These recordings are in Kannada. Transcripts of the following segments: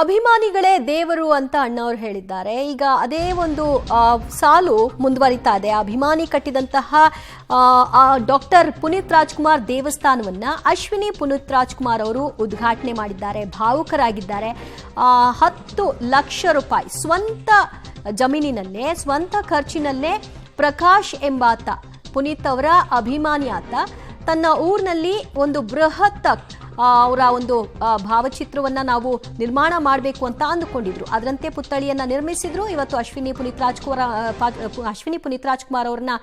ಅಭಿಮಾನಿಗಳೇ ದೇವರು ಅಂತ ಅಣ್ಣವರು ಹೇಳಿದ್ದಾರೆ. ಈಗ ಅದೇ ಒಂದು ಸಾಲು ಮುಂದುವರಿತಾ ಇದೆ. ಅಭಿಮಾನಿ ಕಟ್ಟಿದಂತಹ ಡಾಕ್ಟರ್ ಪುನೀತ್ ರಾಜ್ಕುಮಾರ್ ದೇವಸ್ಥಾನವನ್ನ ಅಶ್ವಿನಿ ಪುನೀತ್ ರಾಜ್ಕುಮಾರ್ ಅವರು ಉದ್ಘಾಟನೆ ಮಾಡಿದ್ದಾರೆ. ಭಾವುಕರಾಗಿದ್ದಾರೆ. 10 ಲಕ್ಷ ರೂಪಾಯಿ ಸ್ವಂತ ಜಮೀನಿನಲ್ಲೇ ಸ್ವಂತ ಖರ್ಚಿನಲ್ಲೇ ಪ್ರಕಾಶ್ ಎಂಬಾತ, ಪುನೀತ್ ಅವರ ಅಭಿಮಾನಿ ಆತ, ತನ್ನ ಊರಿನಲ್ಲಿ ಒಂದು ಬೃಹತ್ ಅವರ ಒಂದು ಭಾವಚಿತ್ರವನ್ನ ನಾವು ನಿರ್ಮಾಣ ಮಾಡಬೇಕು ಅಂತ ಅಂದುಕೊಂಡಿದ್ರು. ಅದರಂತೆ ಪುತ್ಥಳಿಯನ್ನ ನಿರ್ಮಿಸಿದ್ರು. ಇವತ್ತು ಅಶ್ವಿನಿ ಪುನೀತ್ ರಾಜ್ಕುಮಾರ್ ಅವ್ರನ್ನ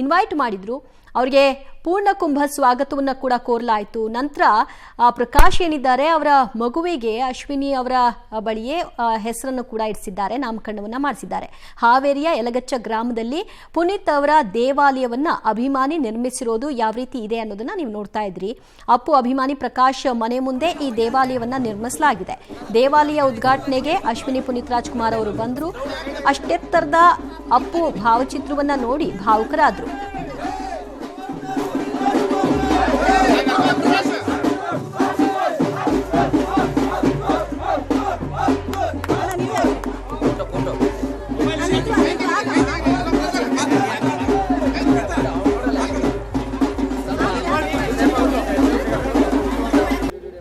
ಇನ್ವೈಟ್ ಮಾಡಿದ್ರು. ಅವರಿಗೆ ಪೂರ್ಣ ಕುಂಭ ಸ್ವಾಗತವನ್ನ ಕೂಡ ಕೋರಲಾಯಿತು. ನಂತರ ಪ್ರಕಾಶ್ ಏನಿದ್ದಾರೆ ಅವರ ಮಗುವಿಗೆ ಅಶ್ವಿನಿ ಅವರ ಬಳಿಯೇ ಹೆಸರನ್ನು ಕೂಡ ಇರಿಸಿದ್ದಾರೆ, ನಾಮಕರಣವನ್ನ ಮಾಡಿಸಿದ್ದಾರೆ. ಹಾವೇರಿಯ ಯಲಗಚ್ಚ ಗ್ರಾಮದಲ್ಲಿ ಪುನೀತ್ ಅವರ ದೇವಾಲಯವನ್ನ ಅಭಿಮಾನಿ ನಿರ್ಮಿಸಿರೋದು ಯಾವ ರೀತಿ ಇದೆ ಅನ್ನೋದನ್ನ ನೀವು ನೋಡ್ತಾ ಇದ್ರಿ. ಅಪ್ಪು ಅಭಿಮಾನಿ ಪ್ರಕಾಶ್ ಮನೆ ಮುಂದೆ ಈ ದೇವಾಲಯವನ್ನ ನಿರ್ಮಿಸಲಾಗಿದೆ. ದೇವಾಲಯ ಉದ್ಘಾಟನೆಗೆ ಅಶ್ವಿನಿ ಪುನೀತ್ ರಾಜ್ಕುಮಾರ್ ಅವರು ಬಂದ್ರು. ಅಷ್ಟೆತ್ತರದ ಅಪ್ಪು ಭಾವಚಿತ್ರವನ್ನ ನೋಡಿ ಭಾವುಕರಾದ್ರು.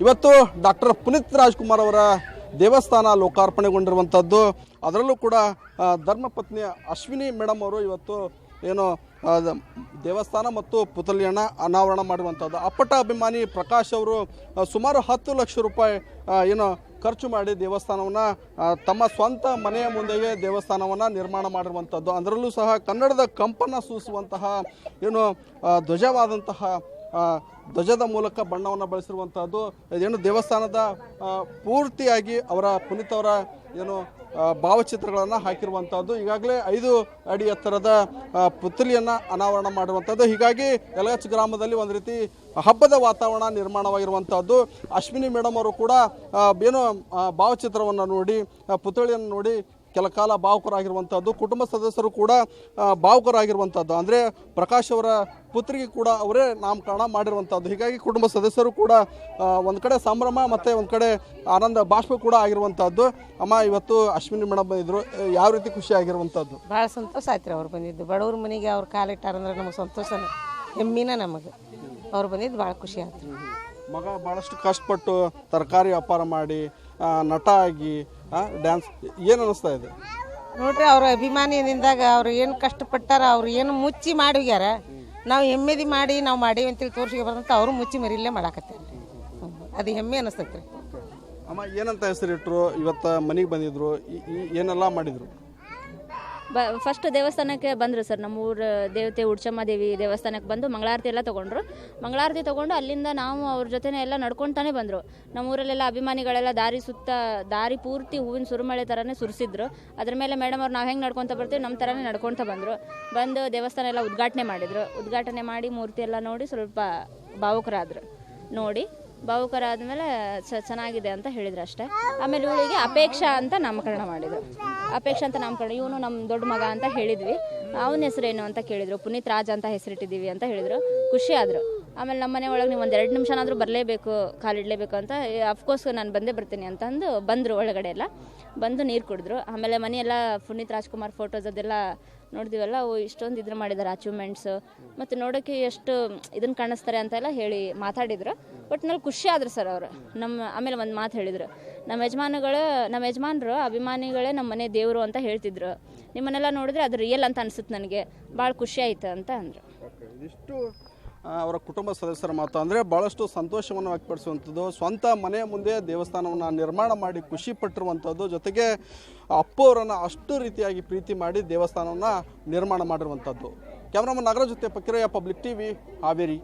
ಇವತ್ತು ಡಾಕ್ಟರ್ ಪುನೀತ್ ರಾಜ್ಕುಮಾರ್ ಅವರ ದೇವಸ್ಥಾನ ಲೋಕಾರ್ಪಣೆಗೊಂಡಿರುವಂಥದ್ದು. ಅದರಲ್ಲೂ ಕೂಡ ಧರ್ಮಪತ್ನಿ ಅಶ್ವಿನಿ ಮೇಡಮ್ ಅವರು ಇವತ್ತು ಏನು ದೇವಸ್ಥಾನ ಮತ್ತು ಪುತ್ಥಳಿಯನ್ನು ಅನಾವರಣ ಮಾಡಿರುವಂಥದ್ದು. ಅಪ್ಪಟ ಅಭಿಮಾನಿ ಪ್ರಕಾಶ್ ಅವರು ಸುಮಾರು 10 ಲಕ್ಷ ರೂಪಾಯಿ ಏನು ಖರ್ಚು ಮಾಡಿ ದೇವಸ್ಥಾನವನ್ನು ತಮ್ಮ ಸ್ವಂತ ಮನೆಯ ಮುಂದೆಯೇ ದೇವಸ್ಥಾನವನ್ನು ನಿರ್ಮಾಣ ಮಾಡಿರುವಂಥದ್ದು. ಅದರಲ್ಲೂ ಸಹ ಕನ್ನಡದ ಕಂಪನ್ನು ಸೂಸುವಂತಹ ಏನು ಧ್ವಜವಾದಂತಹ ಧ್ವಜದ ಮೂಲಕ ಬಣ್ಣವನ್ನು ಬಳಸಿರುವಂಥದ್ದು. ಏನು ದೇವಸ್ಥಾನದ ಪೂರ್ತಿಯಾಗಿ ಅವರ ಪುನೀತ್ ಅವರ ಏನು ಭಾವಚಿತ್ರಗಳನ್ನು ಹಾಕಿರುವಂಥದ್ದು. ಈಗಾಗಲೇ 5 ಅಡಿ ಎತ್ತರದ ಪುತ್ಥಳಿಯನ್ನು ಅನಾವರಣ ಮಾಡಿರುವಂಥದ್ದು. ಹೀಗಾಗಿ ಯಲಗಚ್ಚ ಗ್ರಾಮದಲ್ಲಿ ಒಂದು ರೀತಿ ಹಬ್ಬದ ವಾತಾವರಣ ನಿರ್ಮಾಣವಾಗಿರುವಂಥದ್ದು. ಅಶ್ವಿನಿ ಮೇಡಮ್ ಅವರು ಕೂಡ ಏನು ಭಾವಚಿತ್ರವನ್ನು ನೋಡಿ ಪುತ್ಥಳಿಯನ್ನು ನೋಡಿ ಕೆಲ ಕಾಲ ಭಾವುಕರಾಗಿರುವಂಥದ್ದು. ಕುಟುಂಬ ಸದಸ್ಯರು ಕೂಡ ಭಾವುಕರಾಗಿರುವಂಥದ್ದು. ಅಂದರೆ ಪ್ರಕಾಶ್ ಅವರ ಪುತ್ರಿಗೆ ಕೂಡ ಅವರೇ ನಾಮಕರಣ ಮಾಡಿರುವಂಥದ್ದು. ಹೀಗಾಗಿ ಕುಟುಂಬ ಸದಸ್ಯರು ಕೂಡ ಒಂದು ಕಡೆ ಸಂಭ್ರಮ ಮತ್ತು ಒಂದು ಕಡೆ ಆನಂದ ಬಾಷ್ಪ ಕೂಡ ಆಗಿರುವಂಥದ್ದು. ಅಮ್ಮ, ಇವತ್ತು ಅಶ್ವಿನಿ ಮೇಡಮ್ ಬಂದಿದ್ರು, ಯಾವ ರೀತಿ ಖುಷಿ ಆಗಿರುವಂಥದ್ದು? ಭಾಳ ಸಂತೋಷ ಆಯ್ತು ರೀ. ಅವ್ರು ಬಂದಿದ್ದು ಬಡವ್ರ ಮನೆಗೆ ಅವ್ರು ಕಾಲಿಟ್ಟಾರಂದ್ರೆ ನಮಗೆ ಸಂತೋಷನ ಹೆಮ್ಮಿನ ನಮಗೆ. ಅವ್ರು ಬಂದಿದ್ದು ಭಾಳ ಖುಷಿ ಆಯ್ತು. ಮಗ ಭಾಳಷ್ಟು ಕಷ್ಟಪಟ್ಟು ತರಕಾರಿ ವ್ಯಾಪಾರ ಮಾಡಿ ನಟ ಆಗಿ ಡ್ಯಾನ್ಸ್, ಏನು ಅನ್ನಿಸ್ತಾ ಇದೆ ನೋಡ್ರಿ? ಅವ್ರ ಅಭಿಮಾನಿಯಿಂದಾಗ ಅವ್ರು ಏನು ಕಷ್ಟಪಟ್ಟಾರ, ಅವ್ರು ಏನು ಮುಚ್ಚಿ ಮಾಡಿಗ್ಯಾರ, ನಾವು ಹೆಮ್ಮೆದಿ ಮಾಡಿ ನಾವು ಮಾಡೀವಿ ಅಂತೇಳಿ ತೋರಿಸಿಗೆ ಬರಂತ ಅವರು ಮುಚ್ಚಿ ಮರಿಲ್ಲೇ ಮಾಡಾಕತ್ತೇವೆ. ಅದು ಹೆಮ್ಮೆ ಅನ್ನಿಸ್ತೈತೆ ರೀ. ಅಮ್ಮ, ಏನಂತ ಹೆಸರಿಟ್ರು? ಇವತ್ತು ಮನೆಗೆ ಬಂದಿದ್ರು, ಏನೆಲ್ಲ ಮಾಡಿದ್ರು? ಫಸ್ಟ್ ದೇವಸ್ಥಾನಕ್ಕೆ ಬಂದರು ಸರ್. ನಮ್ಮ ಊರ ದೇವತೆ ಉಡ್ಚಮ್ಮ ದೇವಿ ದೇವಸ್ಥಾನಕ್ಕೆ ಬಂದು ಮಂಗಳಾರತಿ ಎಲ್ಲ ತೊಗೊಂಡ್ರು. ಮಂಗಳಾರತಿ ತೊಗೊಂಡು ಅಲ್ಲಿಂದ ನಾವು ಅವ್ರ ಜೊತೆನೇ ಎಲ್ಲ ನಡ್ಕೊತಾನೆ ಬಂದರು. ನಮ್ಮ ಊರಲ್ಲೆಲ್ಲ ಅಭಿಮಾನಿಗಳೆಲ್ಲ ದಾರಿ ಪೂರ್ತಿ ಹೂವಿನ ಸುರುಮಳೆ ಥರನೇ ಸುರಿಸಿದ್ರು. ಅದ್ರ ಮೇಲೆ ಮೇಡಮ್ ಅವ್ರು ನಾವು ಹೆಂಗೆ ನಡ್ಕೊತ ಬರ್ತೀವಿ ನಮ್ಮ ಥರನೇ ನಡ್ಕೊತ ಬಂದು ದೇವಸ್ಥಾನ ಎಲ್ಲ ಉದ್ಘಾಟನೆ ಮಾಡಿದರು. ಉದ್ಘಾಟನೆ ಮಾಡಿ ಮೂರ್ತಿ ಎಲ್ಲ ನೋಡಿ ಸ್ವಲ್ಪ ಭಾವುಕರಾದರು. ನೋಡಿ ಭಾವುಕರಾದ್ಮೇಲೆ ಚೆನ್ನಾಗಿದೆ ಅಂತ ಹೇಳಿದ್ರು ಅಷ್ಟೇ. ಆಮೇಲೆ ಇವಳಿಗೆ ಅಪೇಕ್ಷಾ ಅಂತ ನಾಮಕರಣ ಮಾಡಿದರು. ಅಪೇಕ್ಷಾ ಅಂತ ನಾಮಕರಣ, ಇವನು ನಮ್ಮ ದೊಡ್ಡ ಮಗ ಅಂತ ಹೇಳಿದ್ವಿ. ಅವನ ಹೆಸರೇನು ಅಂತ ಕೇಳಿದ್ರು. ಪುನೀತ್ ರಾಜ್ ಅಂತ ಹೆಸರಿಟ್ಟಿದ್ದೀವಿ ಅಂತ ಹೇಳಿದರು. ಖುಷಿ ಆದರು. ಆಮೇಲೆ ನಮ್ಮ ಮನೆ ಒಳಗೆ ನೀವು ಒಂದು 2 ನಿಮಿಷನಾದರೂ ಬರಲೇಬೇಕು, ಕಾಲಿಡಲೇಬೇಕು ಅಂತ, ಅಫ್ಕೋರ್ಸ್ ನಾನು ಬಂದೇ ಬರ್ತೀನಿ ಅಂತಂದು ಬಂದರು. ಒಳಗಡೆ ಎಲ್ಲ ಬಂದು ನೀರು ಕುಡಿದ್ರು. ಆಮೇಲೆ ಮನೆಯೆಲ್ಲ ಪುನೀತ್ ರಾಜ್ಕುಮಾರ್ ಫೋಟೋಸ್ ಅದೆಲ್ಲ ನೋಡಿದಿವಲ್ಲ, ಇಷ್ಟೊಂದು ಇದ್ರ ಮಾಡಿದ್ದಾರೆ ಅಚೀವ್ಮೆಂಟ್ಸು, ಮತ್ತು ನೋಡೋಕ್ಕೆ ಎಷ್ಟು ಇದನ್ನು ಕಾಣಿಸ್ತಾರೆ ಅಂತೆಲ್ಲ ಹೇಳಿ ಮಾತಾಡಿದ್ರು. ಒಟ್ಟಿನಲ್ಲಿ ಖುಷಿ ಆದರು ಸರ್ ಅವರು. ಆಮೇಲೆ ಒಂದು ಮಾತು ಹೇಳಿದರು, ನಮ್ಮ ಯಜಮಾನರು ಅಭಿಮಾನಿಗಳೇ ನಮ್ಮ ಮನೆ ದೇವರು ಅಂತ ಹೇಳ್ತಿದ್ರು. ನಿಮ್ಮನ್ನೆಲ್ಲ ನೋಡಿದ್ರೆ ಅದು ರಿಯಲ್ ಅಂತ ಅನಿಸುತ್ತೆ, ನನಗೆ ಭಾಳ ಖುಷಿ ಆಯಿತು ಅಂತ ಅಂದರು. ಇದಿಷ್ಟು ಅವರ ಕುಟುಂಬ ಸದಸ್ಯರ ಮಾತು. ಅಂದರೆ ಭಾಳಷ್ಟು ಸಂತೋಷವನ್ನು ವ್ಯಕ್ತಪಡಿಸುವಂಥದ್ದು. ಸ್ವಂತ ಮನೆಯ ಮುಂದೆ ದೇವಸ್ಥಾನವನ್ನು ನಿರ್ಮಾಣ ಮಾಡಿ ಖುಷಿ ಪಟ್ಟಿರುವಂಥದ್ದು. ಜೊತೆಗೆ ಅಪ್ಪು ಅವರನ್ನು ಅಷ್ಟು ರೀತಿಯಾಗಿ ಪ್ರೀತಿ ಮಾಡಿ ದೇವಸ್ಥಾನವನ್ನು ನಿರ್ಮಾಣ ಮಾಡಿರುವಂಥದ್ದು. ಕ್ಯಾಮ್ರಾಮನ್ ನಾಗರಾಜ್ ಜೊತೆ ಪಕ್ಕಿರಯ್ಯ, ಪಬ್ಲಿಕ್ ಟಿವಿ, ಹಾವೇರಿ.